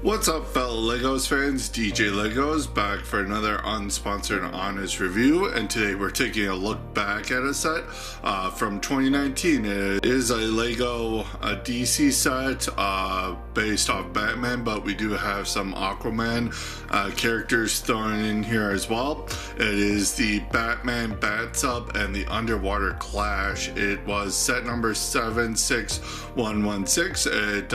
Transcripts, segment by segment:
What's up, fellow Legos fans? DJ Legos back for another unsponsored honest review, and today we're taking a look back at a set from 2019. It is a Lego DC set based off Batman, but we do have some Aquaman characters thrown in here as well. It is the Batman Batsub and the Underwater Clash. It was set number 76116. It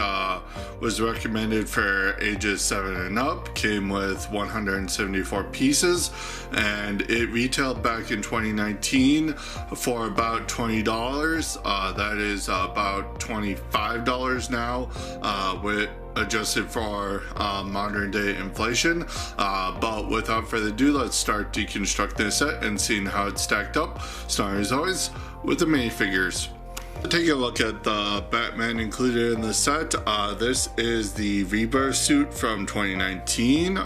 was recommended for ages 7 and up, came with 174 pieces, and it retailed back in 2019 for about $20. That is about $25 now, with adjusted for modern day inflation. But without further ado, let's start deconstructing this set and seeing how it's stacked up, starting as always with the minifigures. Take a look at the Batman included in the set. This is the Rebirth suit from 2019.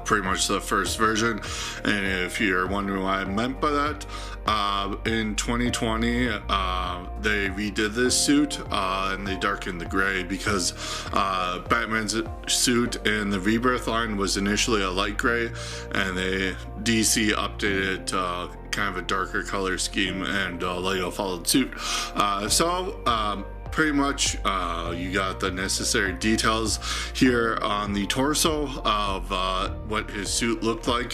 Pretty much the first version, and if you're wondering what I meant by that, in 2020 they redid this suit and they darkened the gray because Batman's suit in the Rebirth line was initially a light gray, and DC updated to kind of a darker color scheme, and Lego followed suit. Pretty much you got the necessary details here on the torso of what his suit looked like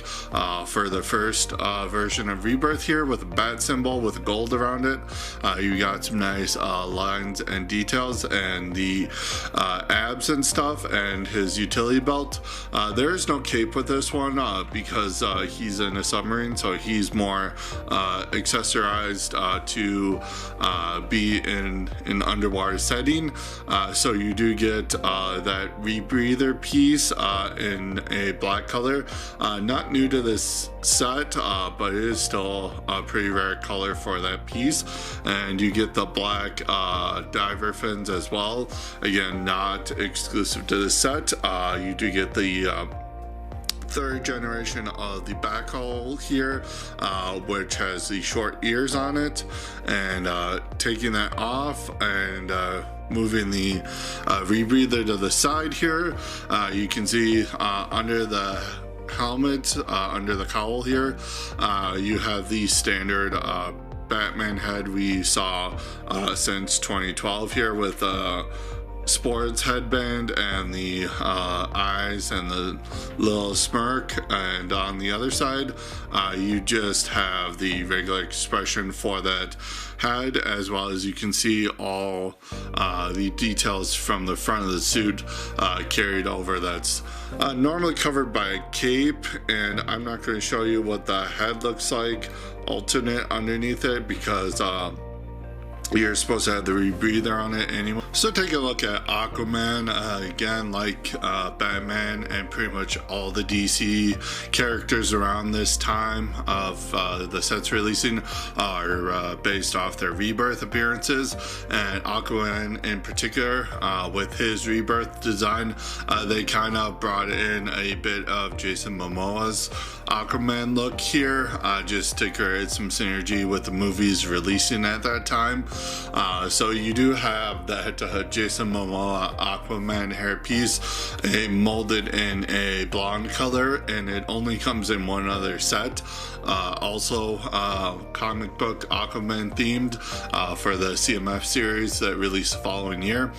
for the first version of Rebirth here, with a bat symbol with gold around it. You got some nice lines and details, and the abs and stuff, and his utility belt. There is no cape with this one because he's in a submarine, so he's more accessorized to be in an underwater setting. So you do get that rebreather piece in a black color. Not new to this set, but it is still a pretty rare color for that piece. And you get the black diver fins as well. Again, not exclusive to the set. You do get the third generation of the backhoe here, which has the short ears on it, and taking that off and moving the rebreather to the side here, you can see under the helmet, under the cowl here, you have the standard Batman head we saw since 2012 here, with sports headband and the eyes and the little smirk, and on the other side you just have the regular expression for that head, as well as you can see all the details from the front of the suit carried over. That's normally covered by a cape, and I'm not going to show you what the head looks like alternate underneath it because you're supposed to have the rebreather on it anyway. So take a look at Aquaman. Again, like Batman and pretty much all the DC characters around this time of the sets releasing are based off their Rebirth appearances. And Aquaman in particular, with his Rebirth design, they kind of brought in a bit of Jason Momoa's Aquaman look here, just to create some synergy with the movies releasing at that time. So you do have that Jason Momoa Aquaman hairpiece, molded in a blonde color, and it only comes in one other set. Also comic book Aquaman themed for the CMF series that released the following year.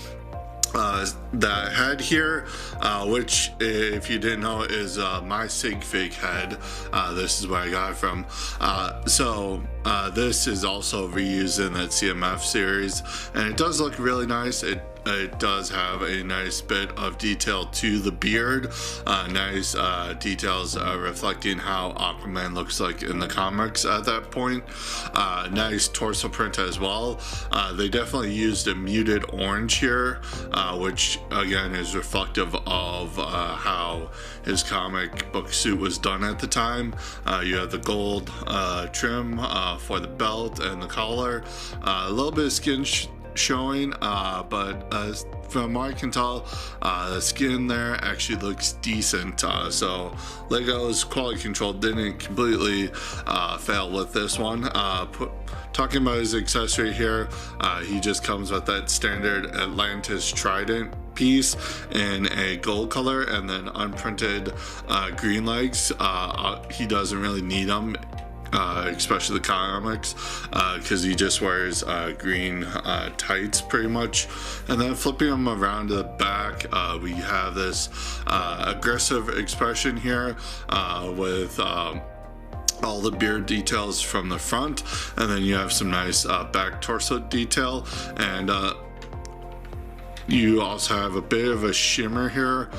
The head here, which if you didn't know is my sig fig head. This is where I got it from. This is also reused in that CMF series, and it does look really nice. It does have a nice bit of detail to the beard, nice details reflecting how Aquaman looks like in the comics at that point. Nice torso print as well. They definitely used a muted orange here, which again is reflective of how his comic book suit was done at the time. You have the gold trim for the belt and the collar, a little bit of skin showing, but from what I can tell, the skin there actually looks decent. So Lego's quality control didn't completely fail with this one. Talking about his accessory here, he just comes with that standard Atlantis trident piece in a gold color, and then unprinted green legs. He doesn't really need them, especially the comics, because he just wears green tights pretty much. And then flipping them around to the back, we have this aggressive expression here with all the beard details from the front, and then you have some nice back torso detail, and you also have a bit of a shimmer here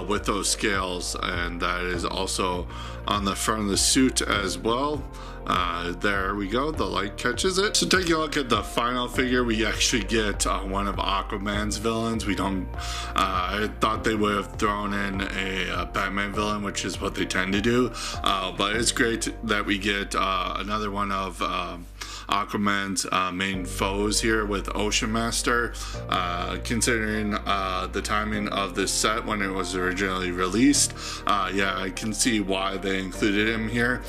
with those scales, and that is also on the front of the suit as well. There we go, the light catches it. So taking a look at the final figure, we actually get one of Aquaman's villains. We don't, I thought they would have thrown in a Batman villain, which is what they tend to do, but it's great that we get another one of Aquaman's main foes here with Ocean Master. Considering the timing of this set when it was originally released, yeah, I can see why they included him here.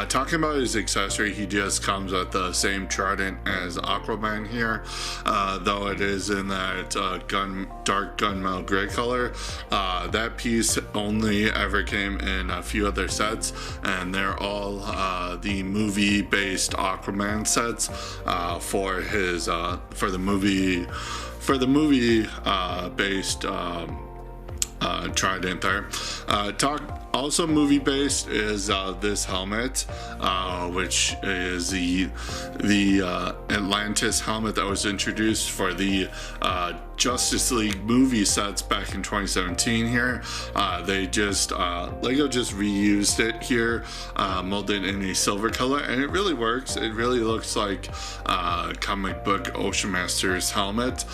Talking about his accessory, he just comes with the same trident as Aquaman here, though it is in that dark gunmetal gray color. That piece only ever came in a few other sets, and they're all the movie-based Aquaman sets for his for the movie based trident there. Also movie based is this helmet, which is the Atlantis helmet that was introduced for the Justice League movie sets back in 2017 here. They just Lego just reused it here, molded in a silver color, and it really works. It really looks like comic book Ocean Master's helmet.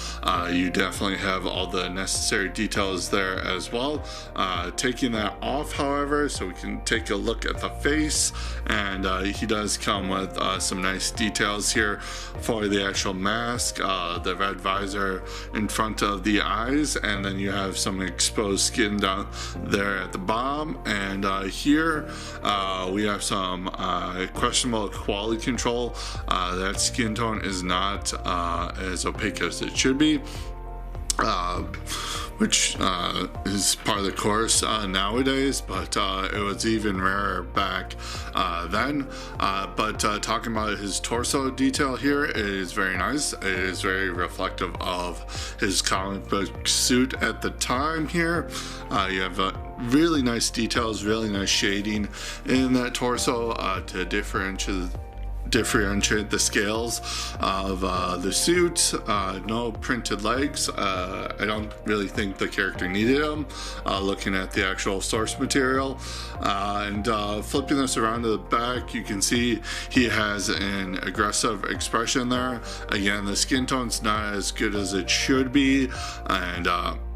You definitely have all the necessary details there as well. Taking that off, however, so we can take a look at the face, and he does come with some nice details here for the actual mask, the red visor in front of the eyes, and then you have some exposed skin down there at the bottom. And here we have some questionable quality control. That skin tone is not as opaque as it should be, which is part of the course nowadays, but it was even rarer back then. But talking about his torso detail here, it is very nice. It is very reflective of his comic book suit at the time here. You have really nice details, really nice shading in that torso to differentiate the scales of the suit. No printed legs. I don't really think the character needed them, looking at the actual source material. And flipping this around to the back, you can see he has an aggressive expression there. Again, the skin tone's not as good as it should be, and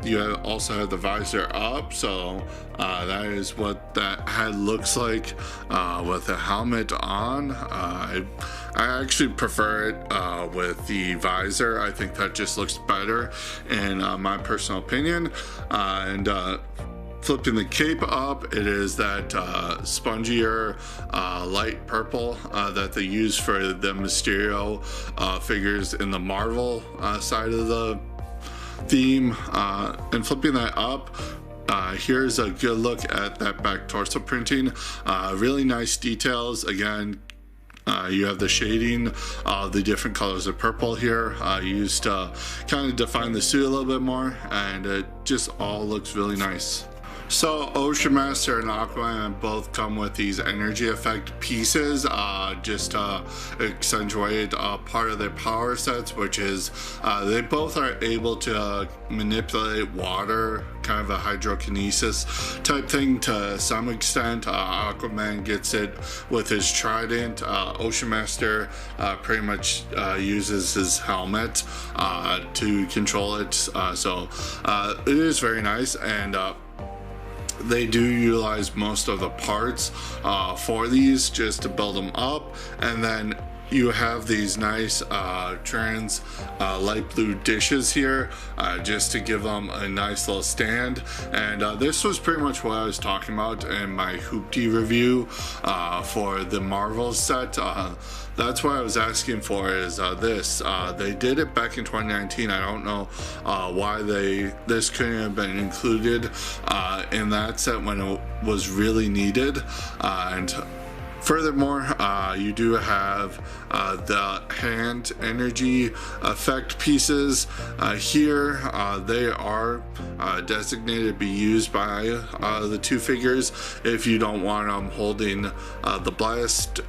you also have the visor up, so that is what that head looks like with the helmet on. I actually prefer it with the visor. I think that just looks better in my personal opinion. And flipping the cape up, it is that spongier light purple that they use for the Mysterio figures in the Marvel side of the theme. And flipping that up, here's a good look at that back torso printing. Really nice details. Again, you have the shading of the different colors of purple here, used to kind of define the suit a little bit more, and it just all looks really nice. So Ocean Master and Aquaman both come with these energy effect pieces, just to accentuate part of their power sets, which is they both are able to manipulate water, kind of a hydrokinesis type thing to some extent. Aquaman gets it with his trident. Ocean Master pretty much uses his helmet to control it. So it is very nice, and they do utilize most of the parts for these just to build them up, and then you have these nice trans light blue dishes here, just to give them a nice little stand. And this was pretty much what I was talking about in my Hoopty review for the Marvel set. That's what I was asking for, is this. They did it back in 2019. I don't know why this couldn't have been included in that set when it was really needed. And furthermore, you do have the hand energy effect pieces here. They are designated to be used by the two figures if you don't want them holding the blast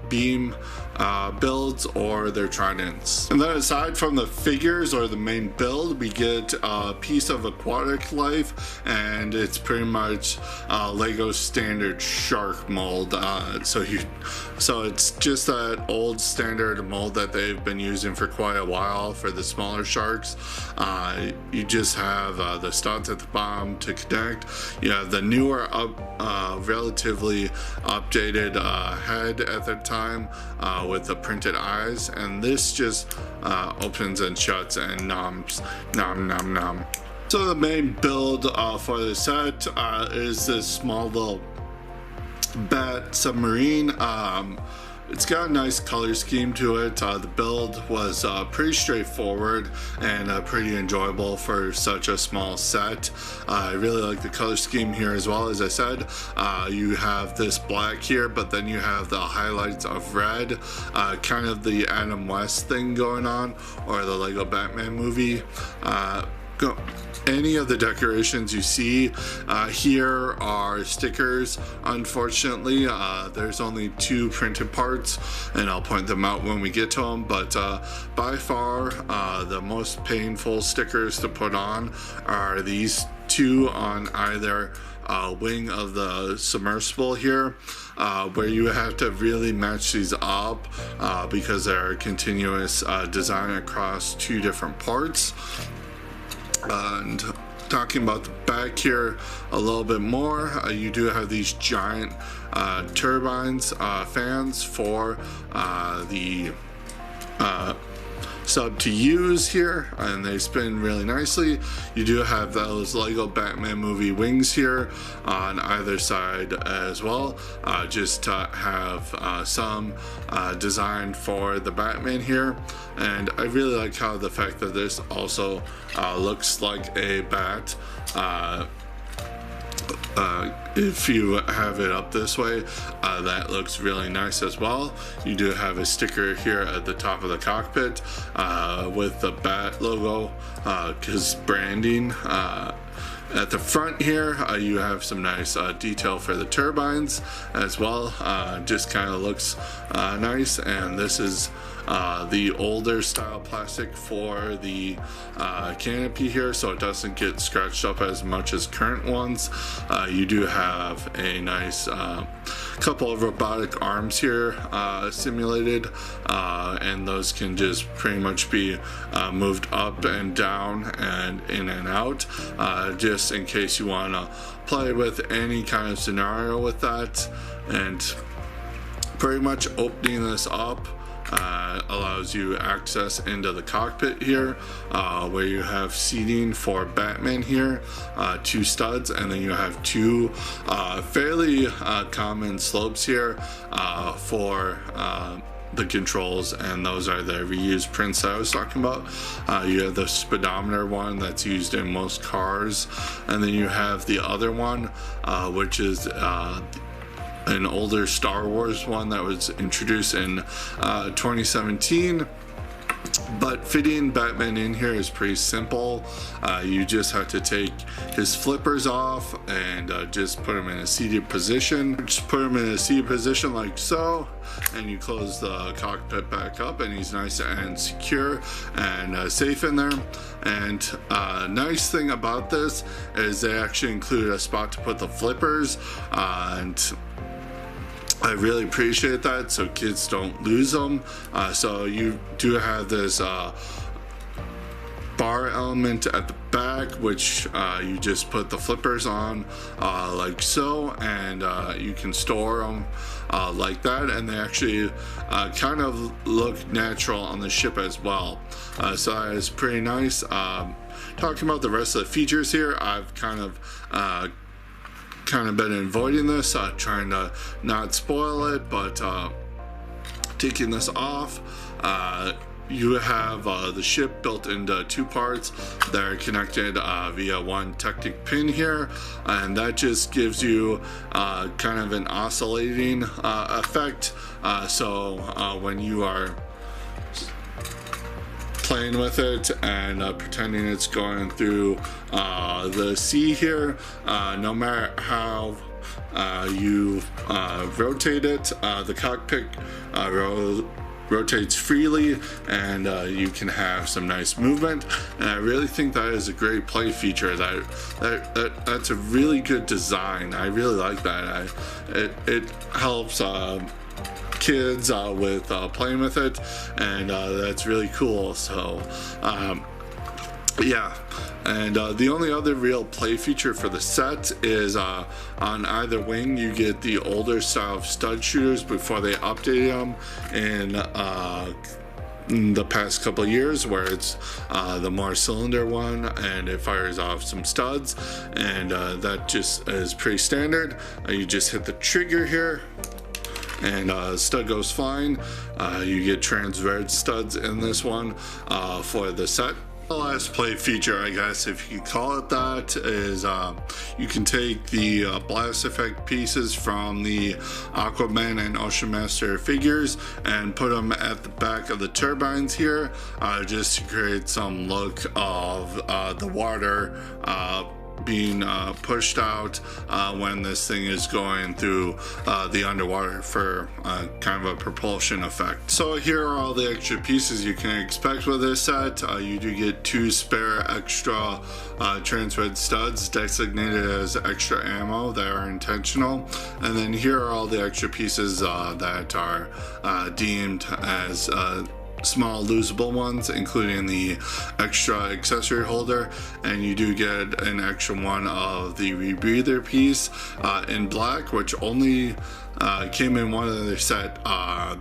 beam builds or their tridents. And then aside from the figures or the main build, we get a piece of Aquatic Life, and it's pretty much Lego standard shark mold. So it's just that old standard mold that they've been using for quite a while for the smaller sharks. You just have the studs at the bottom to connect. You have the newer relatively updated head at the time with the printed eyes, and this just opens and shuts and noms, nom nom nom. So the main build for the set is this small little bat submarine. It's got a nice color scheme to it. The build was pretty straightforward and pretty enjoyable for such a small set. I really like the color scheme here as well. As I said, you have this black here, but then you have the highlights of red, kind of the Adam West thing going on, or the Lego Batman movie. Any of the decorations you see here are stickers. Unfortunately, there's only 2 printed parts, and I'll point them out when we get to them. But by far, the most painful stickers to put on are these 2 on either wing of the submersible here, where you have to really match these up because they're continuous design across 2 different parts. And talking about the back here a little bit more, you do have these giant turbines, fans for the sub to use here, and they spin really nicely. You do have those Lego Batman movie wings here on either side as well, just to have some design for the Batman here. And I really like how the fact that this also looks like a bat. If you have it up this way, that looks really nice as well. You do have a sticker here at the top of the cockpit with the bat logo, because branding. At the front here, you have some nice detail for the turbines as well. Just kind of looks nice. And this is the older style plastic for the canopy here, so it doesn't get scratched up as much as current ones. You do have a nice couple of robotic arms here simulated, and those can just pretty much be moved up and down and in and out, just in case you want to play with any kind of scenario with that. And pretty much opening this up allows you access into the cockpit here, where you have seating for Batman here, 2 studs, and then you have 2 fairly common slopes here for the controls, and those are the reused prints that I was talking about. You have the speedometer one that's used in most cars, and then you have the other one, which is an older Star Wars one that was introduced in 2017. But fitting Batman in here is pretty simple. You just have to take his flippers off and just put him in a seated position. Just put him in a seated position like so, and you close the cockpit back up, and he's nice and secure and safe in there. And nice thing about this is they actually included a spot to put the flippers, and I really appreciate that, so kids don't lose them. So you do have this bar element at the back, which you just put the flippers on like so, and you can store them like that, and they actually kind of look natural on the ship as well. So that is pretty nice. Talking about the rest of the features here, I've kind of been avoiding this, trying to not spoil it, but taking this off, you have the ship built into two parts that are connected via one Technic pin here, and that just gives you kind of an oscillating effect. So when you are playing with it and pretending it's going through the sea here, no matter how you rotate it, the cockpit rotates freely, and you can have some nice movement. And I really think that is a great play feature. That's a really good design. I really like that. It helps kids with playing with it, and that's really cool. So yeah, and the only other real play feature for the set is on either wing you get the older style of stud shooters before they updated them in the past couple of years, where it's the more cylinder one and it fires off some studs, and that just is pretty standard. You just hit the trigger here and stud goes flying. You get trans red studs in this one for the set. The last play feature, I guess if you could call it that, is you can take the blast effect pieces from the Aquaman and Ocean Master figures and put them at the back of the turbines here, just to create some look of the water being pushed out when this thing is going through the underwater for kind of a propulsion effect. So here are all the extra pieces you can expect with this set. You do get 2 spare extra trans red studs designated as extra ammo that are intentional, and then here are all the extra pieces that are deemed as small losable ones, including the extra accessory holder, and you do get an extra one of the rebreather piece in black, which only came in one other set,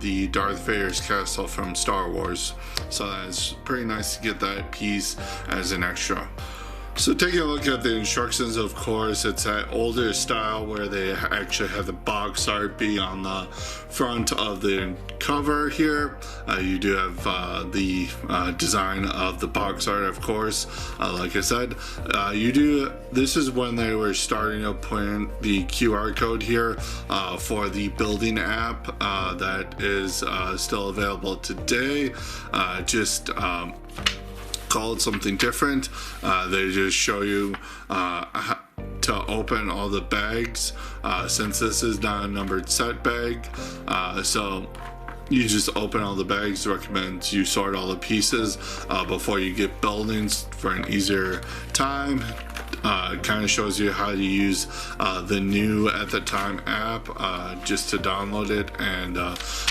the Darth Vader's castle from Star Wars. So that's pretty nice to get that piece as an extra. So taking a look at the instructions, of course, it's that older style where they actually have the box art be on the front of the cover here. You do have the design of the box art, of course. Like I said, this is when they were starting to put in the QR code here for the building app that is still available today. Call it something different. They just show you to open all the bags, since this is not a numbered set bag, so you just open all the bags. Recommend you sort all the pieces before you get buildings for an easier time. It kind of shows you how to use the new at the time app, just to download it and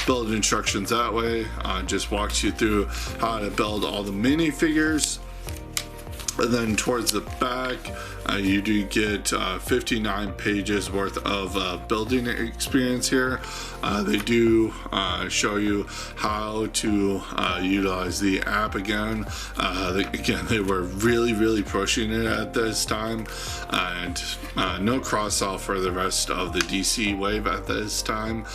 build instructions that way. Just walks you through how to build all the minifigures. And then towards the back, you do get 59 pages worth of building experience here. They do show you how to utilize the app again. They were really pushing it at this time, and no cross-sell for the rest of the DC wave at this time.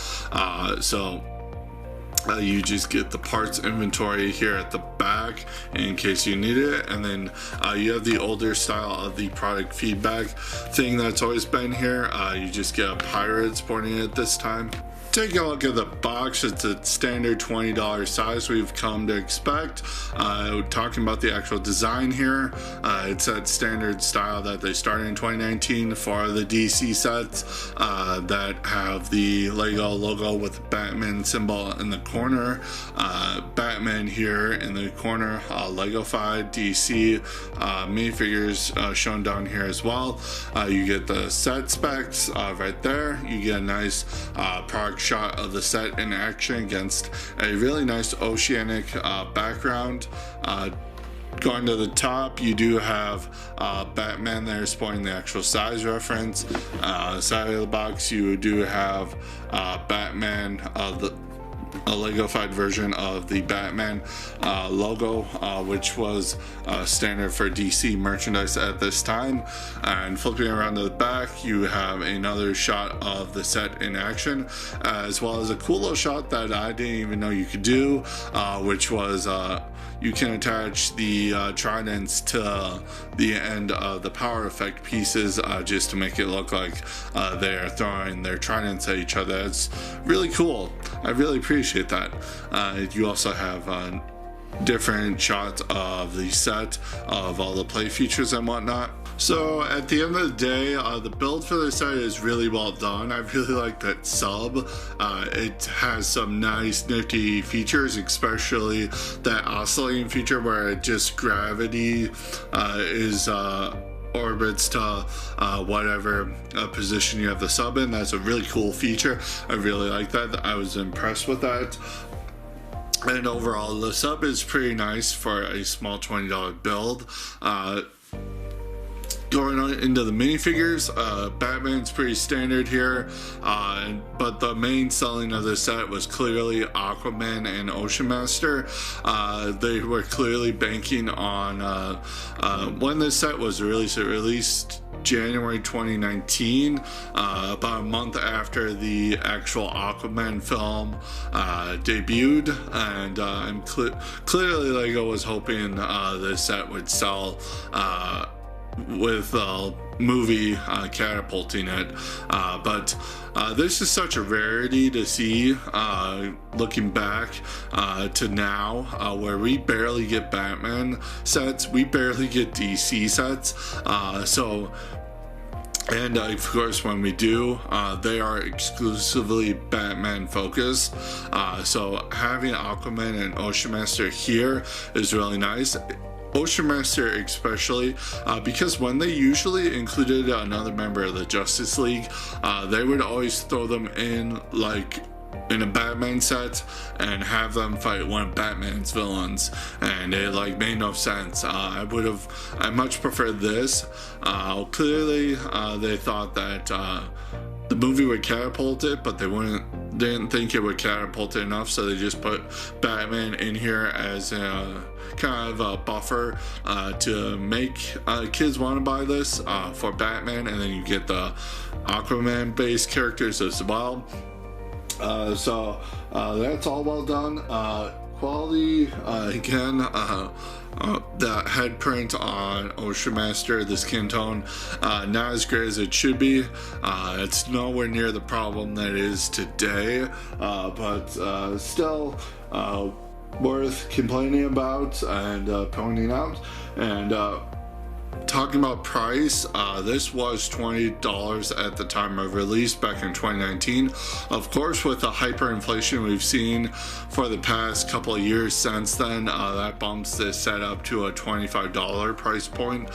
You just get the parts inventory here at the back in case you need it, and then you have the older style of the product feedback thing that's always been here. You just get a pirate sporting it this time. Taking a look at the box, it's a standard $20 size we've come to expect. Talking about the actual design here, it's that standard style that they started in 2019 for the DC sets that have the Lego logo with the Batman symbol in the corner. Batman here in the corner, Lego-fied DC minifigures shown down here as well. You get the set specs right there. You get a nice product shot of the set in action against a really nice oceanic background. Going to the top, you do have Batman there sporting the actual size reference. Side of the box, you do have Batman, a Lego-fied version of the Batman logo, which was standard for DC merchandise at this time. And flipping around to the back, you have another shot of the set in action, as well as a cool little shot that I didn't even know you could do, which was you can attach the tridents to the end of the power effect pieces, just to make it look like they're throwing their tridents at each other. It's really cool. I really appreciate that. You also have different shots of the set, of all the play features and whatnot. So at the end of the day, the build for this set is really well done. I really like that sub. It has some nice nifty features, especially that oscillating feature where it just gravity is orbits to whatever position you have the sub in. That's a really cool feature. I really like that. I was impressed with that. And overall, the sub is pretty nice for a small $20 build. Going on into the minifigures, Batman's pretty standard here, but the main selling of this set was clearly Aquaman and Ocean Master. They were clearly banking on when this set was released. It released January 2019, about a month after the actual Aquaman film debuted, and clearly Lego was hoping this set would sell with movie catapulting it, but this is such a rarity to see, looking back to now, where we barely get Batman sets, we barely get DC sets, and of course when we do, they are exclusively Batman focused, so having Aquaman and Ocean Master here is really nice. Ocean Master especially, because when they usually included another member of the Justice League, they would always throw them in like in a Batman set and have them fight one of Batman's villains, and it like made no sense. I much preferred this. Clearly they thought that the movie would catapult it, but they didn't think it would catapult it enough, so they just put Batman in here as a kind of a buffer to make kids want to buy this for Batman, and then you get the Aquaman based characters as well. So that's all well done. Quality, again, the head print on Ocean Master, the skin tone, not as great as it should be. It's nowhere near the problem that it is today, but still worth complaining about and pointing out. And talking about price, this was $20 at the time of release back in 2019. Of course, with the hyperinflation we've seen for the past couple of years since then, that bumps this set up to a $25 price point.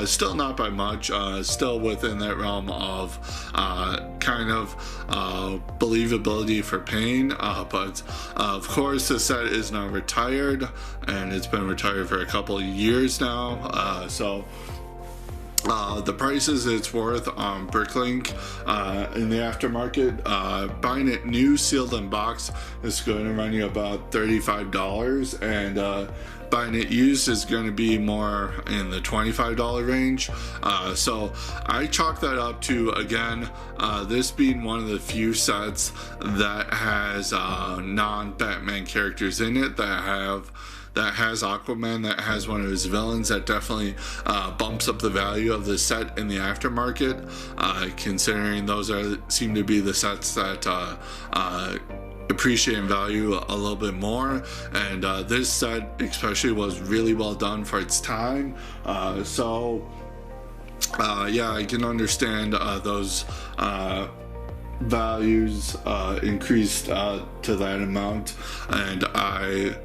Still not by much, still within that realm of kind of believability for paying, but of course the set is now retired, and it's been retired for a couple of years now, so the prices it's worth on Bricklink in the aftermarket, buying it new, sealed in box, is going to run you about $35, and buying it used is going to be more in the $25 range. So I chalk that up to, again, this being one of the few sets that has non-Batman characters in it, that has Aquaman, that has one of his villains. That definitely bumps up the value of the set in the aftermarket, considering those seem to be the sets that appreciate in value a little bit more, and this set especially was really well done for its time. So yeah, I can understand those values increased to that amount, and I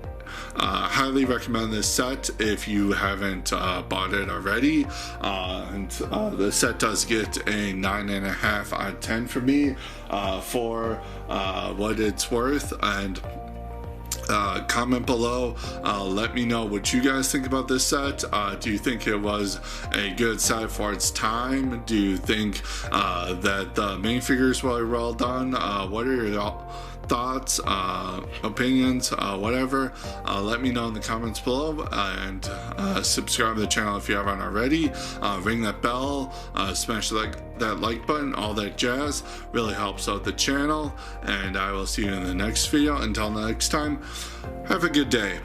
highly recommend this set if you haven't bought it already. And the set does get a 9.5 out of 10 for me for what it's worth. And Comment below. Let me know what you guys think about this set. Do you think it was a good set for its time? Do you think that the minifigures were well done? What are your thoughts, opinions, whatever? Let me know in the comments below, and subscribe to the channel if you haven't already. Ring that bell, smash that like button, all that jazz really helps out the channel, and I will see you in the next video. Until next time, have a good day.